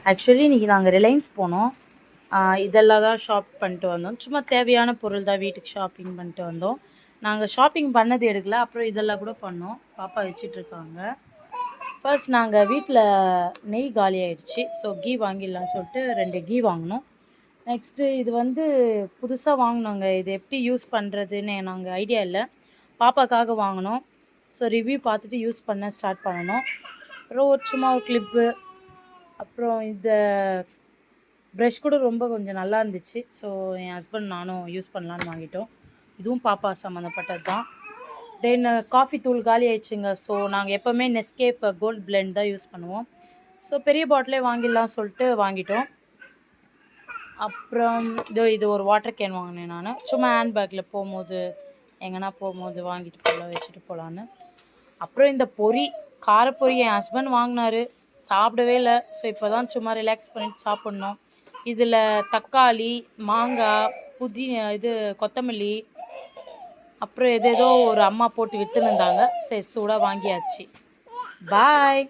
Actually இன்றைக்கி நாங்கள் Reliance போனோம். இதெல்லாம் தான் ஷாப் பண்ணிட்டு வந்தோம். சும்மா தேவையான பொருள் தான் வீட்டுக்கு ஷாப்பிங் பண்ணிட்டு வந்தோம். நாங்கள் ஷாப்பிங் பண்ணது எடுக்கல. அப்புறம் இதெல்லாம் கூட பண்ணோம். பாப்பா வச்சிட்ருக்காங்க. ஃபர்ஸ்ட் நாங்கள் வீட்டில் நெய் காலி ஆயிடுச்சு. ஸோ கீ வாங்கிடலாம்னு சொல்லிட்டு 2 கீ வாங்கினோம். நெக்ஸ்ட்டு இது வந்து புதுசாக வாங்கினோங்க. இது எப்படி யூஸ் பண்ணுறதுன்னு நாங்கள் ஐடியா இல்லை. பாப்பாக்காக வாங்கினோம். ஸோ ரிவ்யூ பார்த்துட்டு யூஸ் பண்ண ஸ்டார்ட் பண்ணணும். அப்புறம் சும்மா ஒரு கிளிப்பு, அப்புறம் இந்த ப்ரஷ் கூட ரொம்ப கொஞ்சம் நல்லா இருந்துச்சு. ஸோ என் ஹஸ்பண்ட் நானும் யூஸ் பண்ணலான்னு வாங்கிட்டோம். இதுவும் பாப்பா சம்மந்தப்பட்டது தான். தென் காஃபி தூள் காலி ஆயிடுச்சுங்க. ஸோ நாங்கள் எப்போவுமே நெஸ்கேஃப் கோல்ட் பிளெண்ட் தான் யூஸ் பண்ணுவோம். ஸோ பெரிய பாட்டிலே வாங்கிடலாம் சொல்லிட்டு வாங்கிட்டோம். அப்புறம் இது ஒரு வாட்டர் கேன் வாங்கினேன் நான். சும்மா ஹேண்ட்பேக்கில் போகும்போது எங்கன்னா போகும்போது வாங்கிட்டு போகலாம், வச்சுட்டு போகலான்னு. அப்புறம் இந்த பொரி, காரப்பொரி என் ஹஸ்பண்ட் வாங்கினாரு. சாப்பிடவே இல்லை. ஸோ இப்போ தான் சும்மா ரிலாக்ஸ் பண்ணிட்டு சாப்பிட்ணும். இதில் தக்காளி, மாங்காய், கொத்தமல்லி, அப்புறம் ஏதேதோ ஒரு அம்மா போட்டு விற்றுன்னு இருந்தாங்க. சரி சூடாக வாங்கியாச்சு. பாய்.